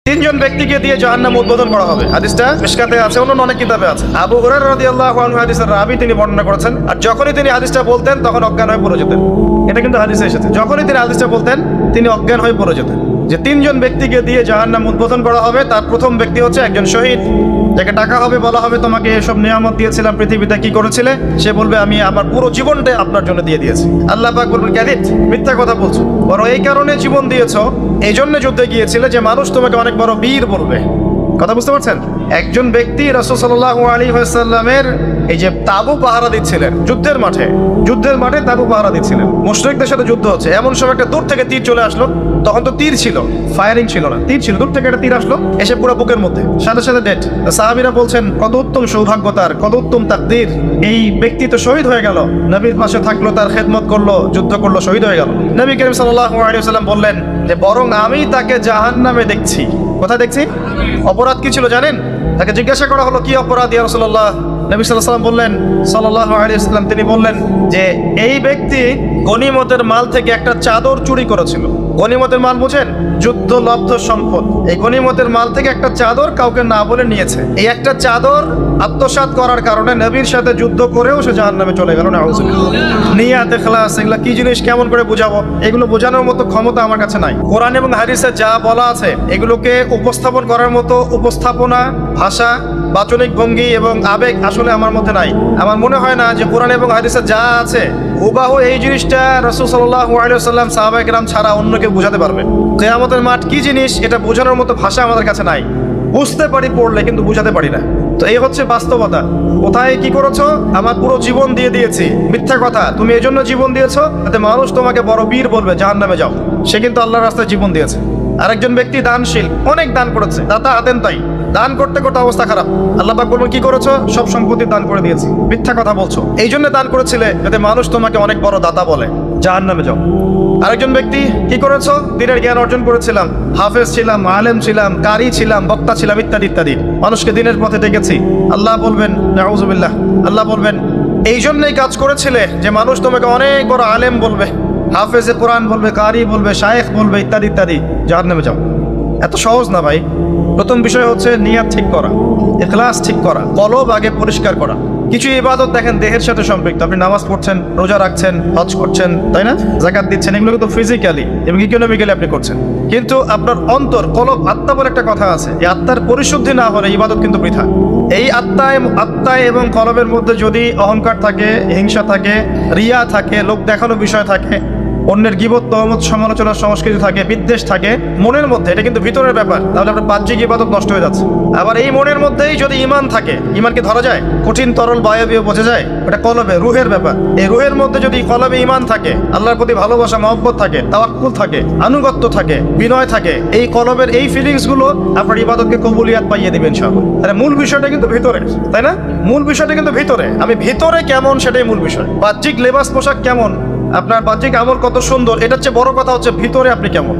তিনজন ব্যক্তিকে দিয়ে জাহান্নাম উদ্বোধন করা হবে। হাদিসটা মিশকাতে আছে, অন্য অনেক কিতাবে আছে। আবু হুরায়রা রাদিয়াল্লাহু আনহু হাদিসের রাবী তিনি বর্ণনা করেছেন। আর যখনই তিনি হাদিসটা বলতেন তখন অজ্ঞান হয়ে পড়ে যেতেন। এটা কিন্তু হাদিসে এসেছে, যখনই তিনি হাদিসটা বলতেন তিনি অজ্ঞান হয়ে পড়ে যেতেন। যে তিনজন ব্যক্তিকে দিয়ে জাহান্নাম উদ্বোধন করা হবে, তার প্রথম ব্যক্তি হচ্ছে একজন শহীদ, যাকে টাকা হবে, বলা হবে তোমাকে এসব নিয়ামত দিয়েছিলাম, পৃথিবীতে কি করেছিলে? সে বলবে আমি আমার পুরো জীবনটা আপনার জন্য দিয়ে দিয়েছি। আল্লাহ পাক বলবেন ক্যাদিব, মিথ্যা কথা বলছো, বরং এই কারণে জীবন দিয়েছো, এই জন্য যুদ্ধে গিয়েছিলে যে মানুষ তোমাকে অনেক বড় বীর বলবে। কথা বুঝতে পারছেন? একজন ব্যক্তি রাসূল সাল্লাল্লাহু আলাইহি ওয়াসাল্লামের এই যে তাবু পাহারা দিচ্ছিলেন যুদ্ধের মাঠে তাবু পাহারা দিচ্ছিলেন, মুশরিকদের সাথে যুদ্ধ হচ্ছে। এমন সময় একটা দূর থেকে তীর চলে আসলো। তখন তো তীর ছিল, ফায়ারিং ছিল না, তীর ছিল। দূর থেকে একটা তীর আসলো, এসে পুরো বুকের মধ্যে, সাথে সাথে ডেড। সাহাবীরা বলছেন কত উত্তম সৌভাগ্য তার, কত উত্তম তাকদীর, এই ব্যক্তি তো শহীদ হয়ে গেল, নবীর পাশে থাকলো, তার খেদমত করলো, যুদ্ধ করলো, শহীদ হয়ে গেল। নবী করিম সাল্লাল্লাহু আলাইহি ওয়াসাল্লাম বললেন যে বরং আমি তাকে জাহান্নামে দেখছি। কোথায় দেখছি? অপরাধ কি ছিল জানেন? তাকে জিজ্ঞাসা করা হলো কি অপরাধ ইয়া রাসূলুল্লাহ? নবী সাল্লাল্লাহু আলাইহি ওয়াসাল্লাম বললেন, সাল্লাল্লাহু আলাইহি ওয়াসাল্লাম তিনি বললেন যে এই ব্যক্তি গনিমতের মাল থেকে একটা চাদর চুরি করেছিল। গনিমতের মাল বুঝেন? যুদ্ধলব্ধ সম্পদ। এই গনিমতের মাল থেকে একটা চাদর কাউকে না বলে নিয়েছে। এই একটা চাদর আত্মসাৎ করার কারণে নবীর সাথে যুদ্ধ করেও সে জাহান্নামে চলে গেল। নাউযুবিল্লাহ। নিয়াত ইখলাস এগুলা কি জিনিস, কেমন করে বুঝাবো? এগুলো বোঝানোর মতো ক্ষমতা আমার কাছে নাই। কোরআন এবং হাদিসে যা বলা আছে এগুলোকে উপস্থাপন করার মতো উপস্থাপনা, ভাষা, বাচনিক ভঙ্গি এবং আবেগ আসলে আমার মধ্যে নাই। আমার মনে হয় না যে কোরআন এবং হাদিসে যা আছে হুবাহু এই জিনিসটা রাসূল সাল্লাল্লাহু আলাইহি ওয়াসাল্লাম সাহাবায়ে কেরাম ছাড়া অন্য কেউ বোঝাতে পারবে। কিয়ামতের মাঠ কি জিনিস এটা বোঝানোর মতো ভাষা আমাদের কাছে নাই। বুঝতে পারি পড়লে, কিন্তু বুঝাতে পারি না। তো এই হচ্ছে বাস্তবতা। কোথায় কি করেছো? আমার পুরো জীবন দিয়ে দিয়েছি। মিথ্যা কথা। তুমি এই জন্য জীবন দিয়েছো যাতে মানুষ তোমাকে বড় বীর বলবে, জাহান্নামে যাও। সে কিন্তু আল্লাহর রাস্তায় জীবন দিয়েছে। আরেকজন ব্যক্তি দানশীল, অনেক দান করেছে, দাতা আতেন তাই, দান করতে করতে অবস্থা খারাপ। আল্লাহ পাক বলবেন কি করেছো? সব সম্পত্তি দান করে দিয়েছি। মিথ্যা কথা বলছো, এই জন্য দান করেছিলে যাতে মানুষ তোমাকে অনেক বড় দাতা বলে, জাহান্নামে যাও। আরেকজন ব্যক্তি কি করেছো? দিনের জ্ঞান অর্জন করেছিলাম, হাফেজ ছিলাম, আলেম ছিলাম, কারি ছিলাম, বক্তা ছিলাম, ইত্যাদি ইত্যাদি, মানুষকে দিনের পথে ডেকেছি। আল্লাহ বলবেন নাউযুবিল্লাহ, আল্লাহ বলবেন এই জন্যই কাজ করেছিলে যে মানুষ তোমাকে অনেক বড় আলেম বলবে, হাফেজে কোরআন বলবে, কারি বলবে, শায়েখ বলবে, ইত্যাদি ইত্যাদি, জাহান্নামে যাও। এত সহজ না ভাই। প্রথম বিষয় হচ্ছে নিয়াত ঠিক করা, ইখলাস ঠিক করা, কলব আগে পরিষ্কার করা। কিছু ইবাদত দেখেন দেহের সাথে সম্পৃক্ত। আপনি নামাজ পড়ছেন, রোজা রাখছেন, হজ করছেন, তাই না, যাকাত দিচ্ছেন, এগুলো কিন্তু ফিজিক্যালি এবং ইকোনমিক্যালি আপনি করছেন। কিন্তু আপনার অন্তর, কলব, আত্মা বলে একটা কথা আছে, এই আত্মার পরিশুদ্ধি না হলে ইবাদত কিন্তু বৃথা। এই আত্মায় এবং কলবের মধ্যে যদি অহংকার থাকে, হিংসা থাকে, রিয়া থাকে, লোক দেখানো বিষয় থাকে, অন্যের গীবত, তহমত, সমালোচনার সংস্কৃতি থাকে, বিদ্বেষ থাকে মনের মধ্যে, এটা কিন্তু ভিতরের ব্যাপার, তাহলে আপনার বাহ্যিক ইবাদত নষ্ট হয়ে যাচ্ছে। আবার এই মনের মধ্যেই যদি ঈমান থাকে, ঈমানকে ধরা যায়, কঠিন তরল বায়বীয় বোঝা যায়, ওটা কলবে, রুহের ব্যাপার। এই রুহের মধ্যে যদি কলবে ঈমান থাকে, আল্লাহর প্রতি ভালোবাসা, মহব্বত থাকে, তাওয়াক্কুল থাকে, আনুগত্য থাকে, বিনয় থাকে, এই কলবের এই ফিলিংস গুলো আপনার ইবাদতকে কবুলিয়াত পাইয়ে দিবেন ইনশাআল্লাহ। আরে মূল বিষয়টা কিন্তু ভিতরে, তাই না? মূল বিষয়টা কিন্তু ভিতরে। আমি ভিতরে কেমন সেটাই মূল বিষয়। বাহ্যিক লেবাস পোশাক কেমন, আপনার বাহ্যিক আমল কত সুন্দর, এটা হচ্ছে বড় কথা, হচ্ছে ভিতরে আপনি কেমন।